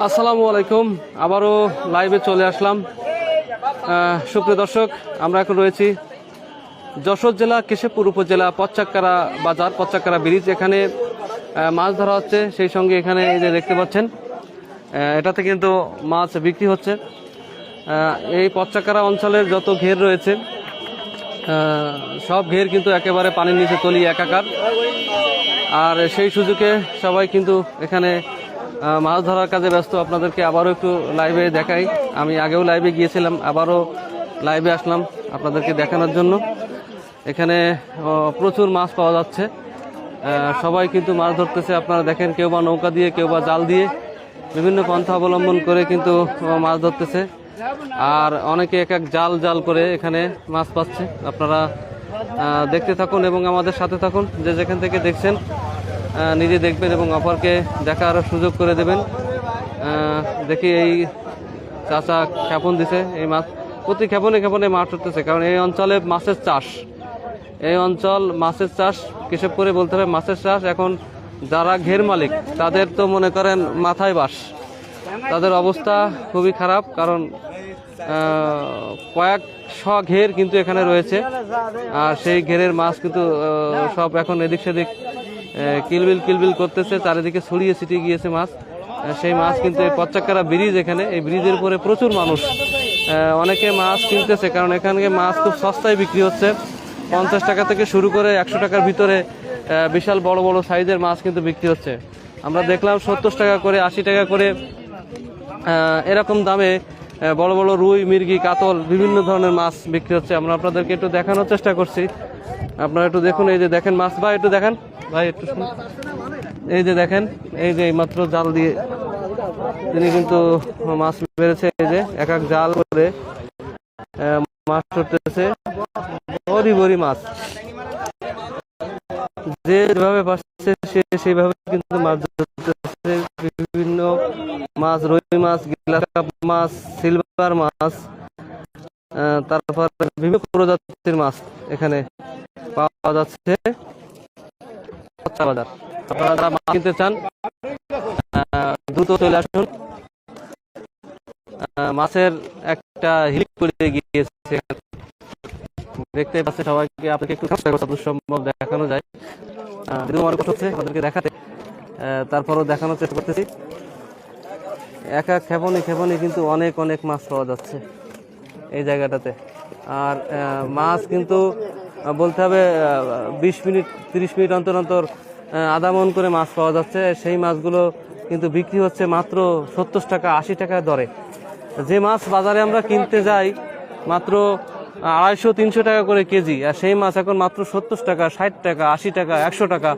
আসসালামু আলাইকুম, আবারও লাইভে চলে আসলাম। সুপ্রিয় দর্শক, আমরা এখন রয়েছি যশোর জেলা কেশবপুর উপজেলা পচ্চাকরা বাজার, পচ্চাকরা ব্রিজ। এখানে মাছ ধরা হচ্ছে, সেই সঙ্গে এখানে এই যে দেখতে পাচ্ছেন এটাতে কিন্তু মাছ বিক্রি হচ্ছে। এই পচ্চাকরা অঞ্চলের যত ঘের রয়েছে সব ঘের কিন্তু একেবারে পানির নিচে তলিয়ে একাকার। আর সেই সুযোগে সবাই কিন্তু এখানে মাছ ধরার কাজে ব্যস্ত। আপনাদেরকে আবারও একটু লাইভে দেখাই। আমি আগেও লাইভে গিয়েছিলাম, আবারও লাইভে আসলাম আপনাদেরকে দেখানোর জন্য। এখানে প্রচুর মাছ পাওয়া যাচ্ছে, সবাই কিন্তু মাছ ধরতেছে। আপনারা দেখেন, কেউ বা নৌকা দিয়ে, কেউ বা জাল দিয়ে, বিভিন্ন পন্থা অবলম্বন করে কিন্তু মাছ ধরতেছে। আর অনেকে এক এক জাল জাল করে এখানে মাছ পাচ্ছে। আপনারা দেখতে থাকুন এবং আমাদের সাথে থাকুন। যে যেখান থেকে দেখছেন নিজে দেখবেন এবং অপরকে দেখার সুযোগ করে দেবেন। দেখি এই চাচা ক্ষেপণ দিছে, এই মাছ প্রতি ক্ষেপণে ক্ষেপণে মাছ উঠতেছে, কারণ এই অঞ্চলে মাছের চাষ, এই অঞ্চল মাছের চাষ, কেশবপুরে বলতে হবে মাছের চাষ। এখন যারা ঘের মালিক তাদের তো মনে করেন মাথায় বাস, তাদের অবস্থা খুবই খারাপ। কারণ কয়েকশো ঘের কিন্তু এখানে রয়েছে, আর সেই ঘেরের মাছ কিন্তু সব এখন এদিক সেদিক কিলবিল কিলবিল করতেছে, চারিদিকে ছড়িয়ে ছিটিয়ে গিয়েছে মাছ। সেই মাছ কিন্তু এই পচ্চাকরা ব্রিজ, এখানে এই ব্রিজের উপরে প্রচুর মানুষ, অনেকে মাছ কিনতেছে, কারণ এখানে মাছ খুব সস্তায় বিক্রি হচ্ছে। 50 টাকা থেকে শুরু করে 100 টাকার ভিতরে বিশাল বড় বড় সাইজের মাছ কিন্তু বিক্রি হচ্ছে। আমরা দেখলাম 70 টাকা করে, 80 টাকা করে এরকম দামে বড় বড় রুই, মির্গি, কাতল, বিভিন্ন ধরনের মাছ বিক্রি হচ্ছে। আমরা আপনাদেরকে একটু দেখানোর চেষ্টা করছি, আপনারা একটু দেখুন। এই যে দেখেন মাছ, ভাই একটু দেখেন, ভাই একটু শুনুন। এই যে দেখেন, এই যে মাত্র জাল দিয়ে তিনি কিন্তু মাছ বেড়েছে। এই যে এক এক জাল করে মাছ ধরতেছে, বড়ি বড়ি মাছ। যেভাবে পাচ্ছে সে সেইভাবে কিন্তু মাছ ধরতেছে। বিভিন্ন মাছ, রুই মাছ, গ্লাস কাপ মাছ, সিলভার মাছ, তারপর বিভিন্ন প্রজাতির মাছ এখানে পাওয়া যাচ্ছে। বাজার, আপনারা যারা মাছ কিনতে চান দ্রুত চলে আসুন। মাছের একটা হিলিক করে গিয়েছে, দেখতে পাচ্ছে সবাইকে। আপনাকে একটু সম্ভব দেখানো যায়, আমার কষ্ট হচ্ছে আপনাদেরকে দেখাতে, তারপরও দেখানোর চেষ্টা করতেছি। এক এক ক্ষেপণে ক্ষেপণে কিন্তু অনেক অনেক মাছ পাওয়া যাচ্ছে এই জায়গাটাতে। আর মাছ কিন্তু বলতে হবে 20 মিনিট 30 মিনিট অন্তর অন্তর আধা মন করে মাছ পাওয়া যাচ্ছে। সেই মাছগুলো কিন্তু বিক্রি হচ্ছে মাত্র 70 টাকা 80 টাকা দরে। যে মাছ বাজারে আমরা কিনতে যাই মাত্র 250-300 টাকা করে কেজি, আর সেই মাছ এখন মাত্র 70 টাকা 60 টাকা 80 টাকা 100 টাকা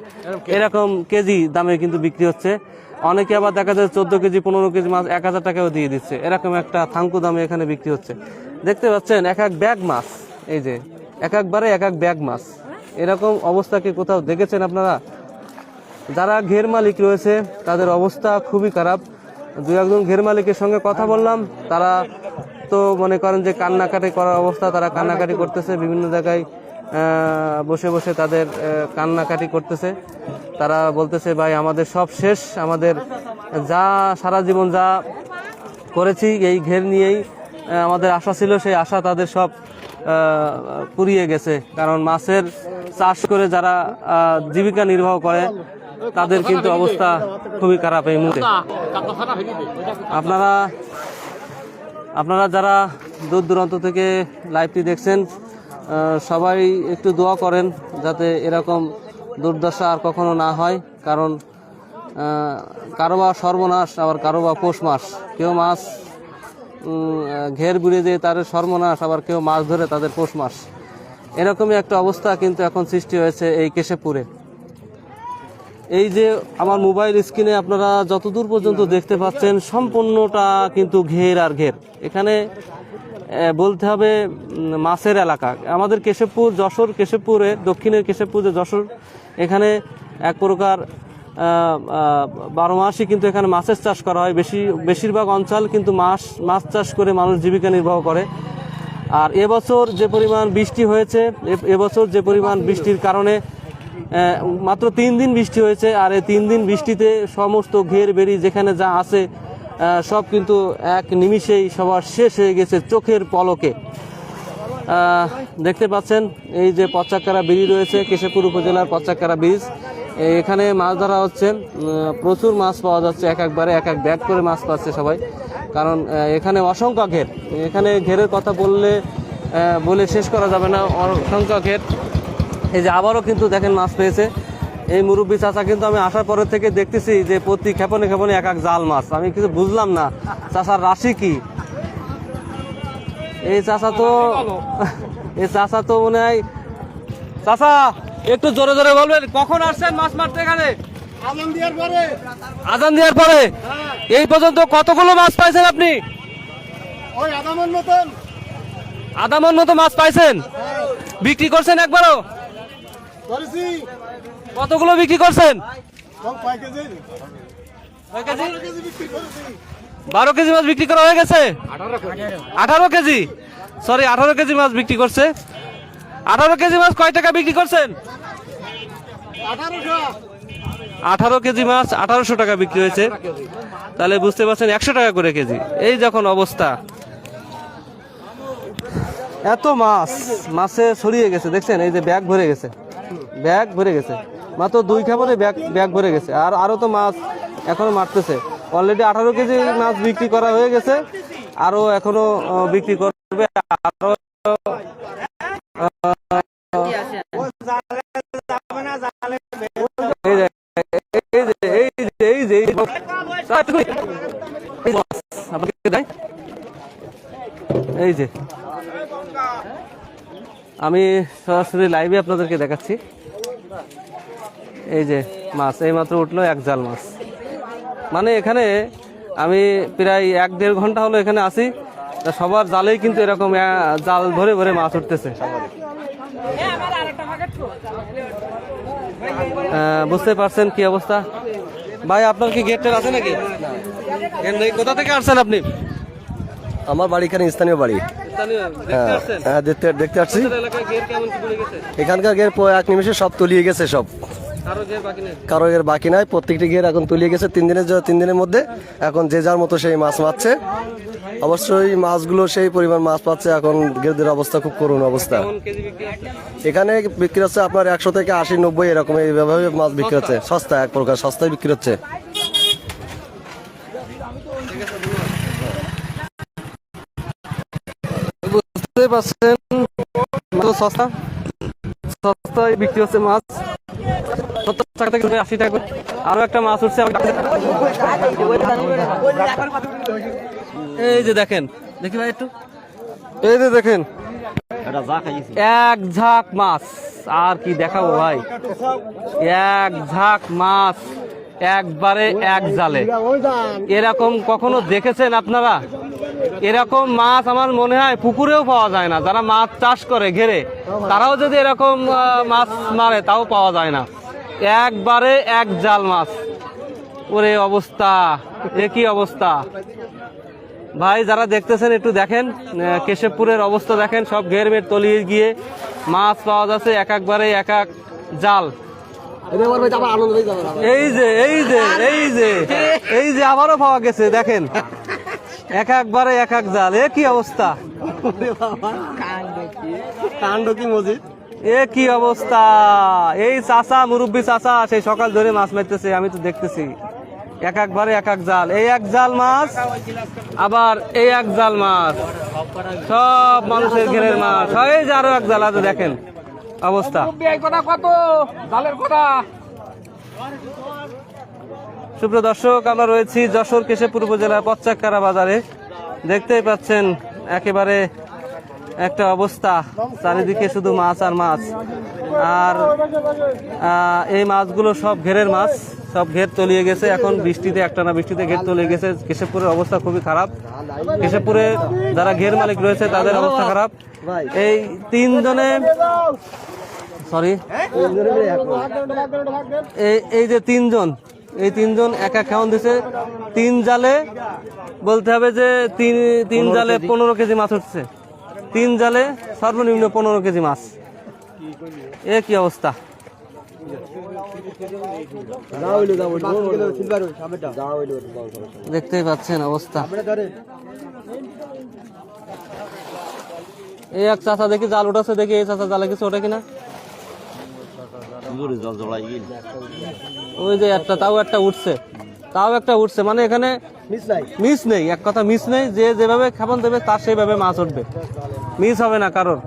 এরকম কেজি দামে কিন্তু বিক্রি হচ্ছে। অনেকে আবার দেখা যায় 14 কেজি 15 কেজি মাছ 1000 টাকাও দিয়ে দিচ্ছে, এরকম একটা থাঙ্কু দামে এখানে বিক্রি হচ্ছে। দেখতে পাচ্ছেন এক এক ব্যাগ মাছ, এই যে এক একবারে এক এক ব্যাগ মাছ। এরকম অবস্থা কি কোথাও দেখেছেন আপনারা? যারা ঘের মালিক রয়েছে তাদের অবস্থা খুবই খারাপ। দু একজন ঘের মালিকের সঙ্গে কথা বললাম, তারা তো মনে করেন যে কান্নাকাটি করার অবস্থা, তারা কান্নাকাটি করতেছে, বিভিন্ন জায়গায় বসে বসে তাদের কান্নাকাটি করতেছে। তারা বলতেছে, ভাই আমাদের সব শেষ, আমাদের যা সারা জীবন যা করেছি এই ঘের নিয়েই আমাদের আশা ছিল, সেই আশা তাদের সব পুড়িয়ে গেছে। কারণ মাছের চাষ করে যারা জীবিকা নির্বাহ করে তাদের কিন্তু অবস্থা খুবই খারাপ এই মুহূর্তে। আপনারা যারা দূর দূরান্ত থেকে লাইভটি দেখছেন সবাই একটু দোয়া করেন যাতে এরকম দুর্দশা আর কখনো না হয়। কারণ কারো বা সর্বনাশ, আবার কারো বা পৌষ মাস, কেউ মাছ ঘের বুড়ে দিয়ে তাদের সর্বনাশ, আবার কেউ মাছ ধরে তাদের পৌষ মাস। এরকমই একটা অবস্থা কিন্তু এখন সৃষ্টি হয়েছে এই কেশবপুরে। এই যে আমার মোবাইল স্ক্রিনে আপনারা যতদূর পর্যন্ত দেখতে পাচ্ছেন সম্পূর্ণটা কিন্তু ঘের আর ঘের। এখানে বলতে হবে মাছের এলাকা। আমাদের কেশবপুর, যশোর কেশবপুরে, দক্ষিণের কেশবপুর যে যশোর, এখানে এক প্রকার 12 মাসই কিন্তু এখানে মাছের চাষ করা হয়। বেশিরভাগ অঞ্চল কিন্তু মাছ চাষ করে মানুষ জীবিকা নির্বাহ করে। আর এবছর যে পরিমাণ বৃষ্টি হয়েছে, এবছর যে পরিমাণ বৃষ্টির কারণে মাত্র 3 দিন বৃষ্টি হয়েছে, আর এই 3 দিন বৃষ্টিতে সমস্ত ঘের বেরি যেখানে যা আছে সব কিন্তু এক নিমিষেই সবার শেষ হয়ে গেছে চোখের পলকে। দেখতে পাচ্ছেন এই যে পচাক্কারা ব্রিজ রয়েছে, কেশবপুর উপজেলার পচাক্কারা ব্রিজ, এখানে মাছ ধরা হচ্ছে। প্রচুর মাছ পাওয়া যাচ্ছে, একবারে এক ব্যাগ করে মাছ পাচ্ছে সবাই, কারণ এখানে অসংখ্য ঘের। এখানে ঘেরের কথা বলে শেষ করা যাবে না, অসংখ্য ঘের। এই যে আবারও কিন্তু দেখেন মাছ পেয়েছে এই মুরব্বী চাচা, কিন্তু আমি আসার পরের থেকে দেখতেছি যে প্রতি ক্ষেপণে ক্ষেপণে এক জাল মাছ। আমি কিছু বুঝলাম না চাচার রাশি কি। এই চাচা তো মনে হয়, চাচা একটু জোরে জোরে বলবেন, কখন আসছেন মাছ মারতে এখানে? আজান দেওয়ার পরে। এই পর্যন্ত কতগুলো মাছ পাইছেন আপনি? আধা মণ মতো মাছ পাইছেন। বিক্রি করছেন একবারও? কতগুলো বিক্রি করছেন? 12 কেজি মাছ বিক্রি করা হয়ে গেছে। 18 কেজি, সরি 18 কেজি মাছ বিক্রি করছে। 18 কেজি মাছ কয় টাকা বিক্রি করছেন? 18 কেজি মাছ 1800 টাকা বিক্রি হয়েছে। তাহলে বুঝতে পারছেন 100 টাকা করে কেজি। এই যখন অবস্থা, এত মাছে ছড়িয়ে গেছে দেখছেন, এই যে ব্যাগ ভরে গেছে, মাত্র 2 ক্ষেপণে ব্যাগ ভরে গেছে। আর আরো তো মাছ এখনো মারতেছে। অলরেডি 18 কেজি মাছ বিক্রি করা হয়ে গেছে, আরো এখনো বিক্রি করবে। আরো এই যে আমি সরাসরি লাইভে আপনাদেরকে দেখাচ্ছি। এই যে মাছ এই মাত্র উঠলো এক জাল মাছ। মানে এখানে আমি প্রায় 1-1.5 ঘন্টা হলো এখানে আছি, সবার জালেই কিন্তু এরকম জাল ভরে ভরে মাছ উঠতেছে। বুঝতে পারছেন কি অবস্থা। ভাই আপনার কি গেট আছে নাকি? কোথা থেকে আসছেন আপনি? আমার বাড়ি এখানে, স্থানীয় বাড়ি। হ্যাঁ, দেখতে আসছি। এখানকার গের 1 নিমিষে সব তলিয়ে গেছে, সব কারো গের বাকি নাই। প্রত্যেকটি গের এখন তলিয়ে গেছে 3 দিনের মধ্যে। এখন যে যার মতো সেই মাছ মারছে। অবশ্যই মাছগুলো সেই পরিমাণ মাছ পাচ্ছে। এখন গেরদের অবস্থা খুব করুণ অবস্থা। এখানে বিক্রি হচ্ছে আপনার 100 থেকে 80-90 এরকম, এইভাবে মাছ বিক্রি হচ্ছে। সস্তা, এক প্রকার সস্তায় বিক্রি হচ্ছে। বুঝতে পারছেন সস্তায় বিক্রি হচ্ছে মাছ। 70 টাকা থেকে 80 টাকা। আরো একটা মাছ উঠছে। এই যে দেখেন, দেখি ভাই একটু, এই যে দেখেন এক ঝাঁক মাছ। আর কি দেখাবো ভাই, এক ঝাঁক মাছ একবারে এক জালে। এরকম কখনো দেখেছেন আপনারা? এরকম মাছ আমার মনে হয় পুকুরেও পাওয়া যায় না। যারা মাছ চাষ করে ঘেরে, তারাও যদি এরকম মাছ মারে তাও পাওয়া যায় না। একবারে এক জাল মাছ। ওরে অবস্থা, এ কি অবস্থা ভাই! যারা দেখতেছেন একটু দেখেন, কেশবপুরের অবস্থা দেখেন। সব ঘের মের তলিয়ে গিয়ে মাছ পাওয়া যাচ্ছে একবারে এক জাল। এই যে আবারও পাওয়া গেছে, দেখেন একবারে এক জাল। এ কি অবস্থা, কাণ্ড কি মজিদ, এ কি অবস্থা! এই চাচা, মুরব্বী চাচা সেই সকাল ধরে মাছ মারতেছে, আমি তো দেখতেছি। একবারে এক জাল, এই এক জাল মাছ, আবার এই এক জাল মাছ, সব মানুষের ঘেরের মাছ। এই যে আরো এক জাল আছে, দেখেন অবস্থা। সুপ্রিয় দর্শক, আমরা রয়েছি যশোর কেশবপুর উপজেলার পচাক্কারা বাজারে। দেখতেই পাচ্ছেন একেবারে একটা অবস্থা, চারিদিকে শুধু মাছ আর মাছ। আর এই মাছগুলো সব ঘেরের মাছ, সব ঘের তলিয়ে গেছে। এখন বৃষ্টিতে, একটানা বৃষ্টিতে ঘের তলিয়ে গেছে। কেশবপুরের অবস্থা খুবই খারাপ। কেশবপুরে যারা ঘের মালিক রয়েছে তাদের অবস্থা খারাপ। এই তিনজনে, সরি, এই যে এই তিনজন এক খাওয়ান দিছে। 3 জালে বলতে হবে যে 3 জালে 15 কেজি মাছ উঠছে। 3 জালে সর্বনিম্ন 15 কেজি মাছ। এ কি অবস্থা! দেখতেই পাচ্ছেন অবস্থা। এই এক চাচা দেখি জাল উঠাচ্ছে, দেখি এই চাচা জালে কিছু ওঠে কিনা। ওই যে একটা, তাও একটা উঠছে, মানে এখানে মিস নেই, এক কথা মিস নেই। যে যেভাবে খাবার দেবে তার সেইভাবে মাছ উঠবে, মিস হবে না কারোর।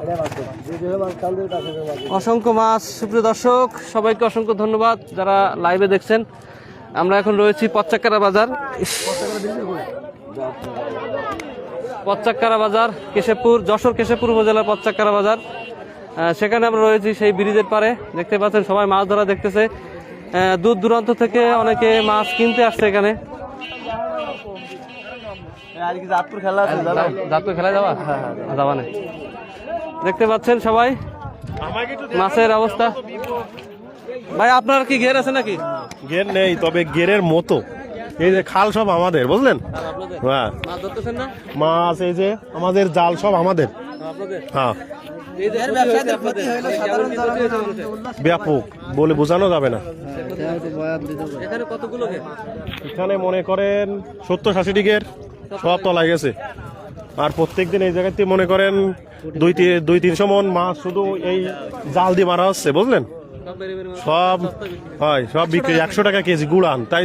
অসংখ্য মাছ। সুপ্রিয় দর্শক, সবাইকে অসংখ্য ধন্যবাদ যারা লাইভে দেখছেন। আমরা এখন রয়েছি পচ্চাকারা বাজার, পচ্চাকারা বাজার কেশবপুর, যশোর কেশবপুর উপজেলার পচ্চাকারা বাজার। সেখানে আমরা রয়েছি সেই ব্রিজের পারে। দেখতে পাচ্ছেন সবাই মাছ ধরা দেখতেছে, দূর দূরান্ত থেকে অনেকে মাছ কিনতে আসছে এখানে। জাতপুর খেলা যাওয়া যাবা না। দেখতে পাচ্ছেন সবাই মাছের অবস্থা। ভাই আপনার কি ঘের আছে নাকি? ঘের নেই, তবে ঘেরের মতো এই যে খাল সব আমাদের, বুঝলেন? হ্যাঁ, মাছ ধরতেছেন না? মাছ এই যে আমাদের জাল সব আমাদের। হ্যাঁ, ব্যাপক বলে বোঝানো যাবে না। এখানে কতগুলো ঘের? এখানে মনে করেন 70-80 ঘের সব তলায় গেছে। আর প্রত্যেকদিন এই জায়গাতে মনে করেন 2-300 মন মাছ শুধু এই জাল দিয়ে মারা হচ্ছে, বুঝলেন? সব হয়, সব বিক্রি 100 টাকা কেজি গুড়ান। তাই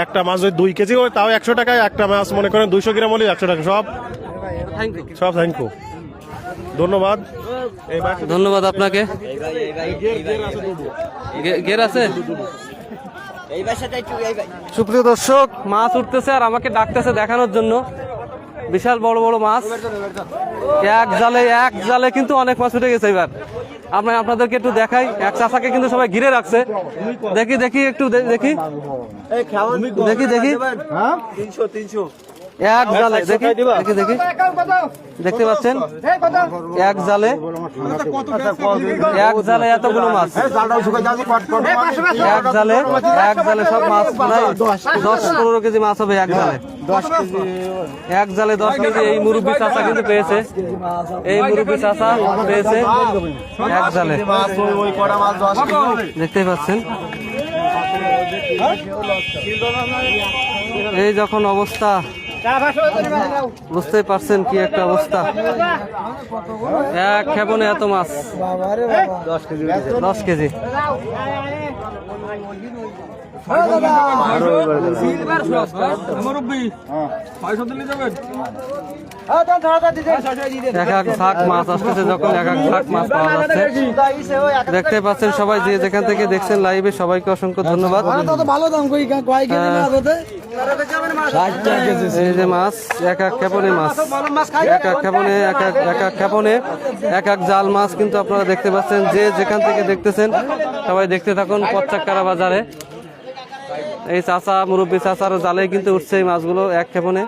একটা মাছ যদি 2 কেজি হয় তাও 100 টাকায়, একটা মাছ মনে করেন 200 গ্রাম হলে 100 টাকা। সব থ্যাংক ইউ, ধন্যবাদ। ধন্যবাদ আপনাকে। ঘের আছে? সুপ্রিয় দর্শক, মাছ উঠতেছে আর আমাকে ডাকতেছে দেখানোর জন্য। বিশাল বড় বড় মাছ এক জালে কিন্তু অনেক মাছ উঠে গেছে। এবার আপনাদেরকে একটু দেখাই। এক চাচাকে কিন্তু সবাই ঘিরে রাখছে। দেখি একটু দেখি এক জালে, দেখি দেখতে পাচ্ছেন এক জালে এতগুলো মাছ। এক জালে সব মাছ প্রায় 10-15 কেজি মাছ হবে এক জালে। 10 কেজি। এই মুরব্বী চাচা কিন্তু পেয়েছে, এক জালে। দেখতেই পাচ্ছেন এই যখন অবস্থা, বুঝতেই পারছেন কি একটা অবস্থা। এক ক্ষেপণে এত মাছ, 10 কেজি। এক এক ঝাঁক মাছ আসতেছে, যখন এক এক ঝাঁক মাছ পাওয়া যাচ্ছে। দেখতে পাচ্ছেন সবাই যে যেখান থেকে দেখছেন লাইভে, সবাইকে অসংখ্য ধন্যবাদ। এই যে মাছ, এক এক ক্ষেপণে মাছ, এক এক জাল মাছ কিন্তু আপনারা দেখতে পাচ্ছেন। যে যেখান থেকে দেখতেছেন সবাই দেখতে থাকুন পচ্চাকারা বাজারে। এই চাচা, মুরব্বী চাচার জালে কিন্তু উঠছে এই মাছগুলো এক ক্ষেপণে।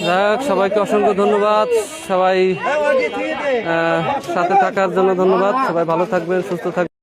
যাক, সবাইকে অসংখ্য ধন্যবাদ। সবাই সাথে থাকার জন্য ধন্যবাদ। সবাই ভালো থাকবেন, সুস্থ থাকবেন।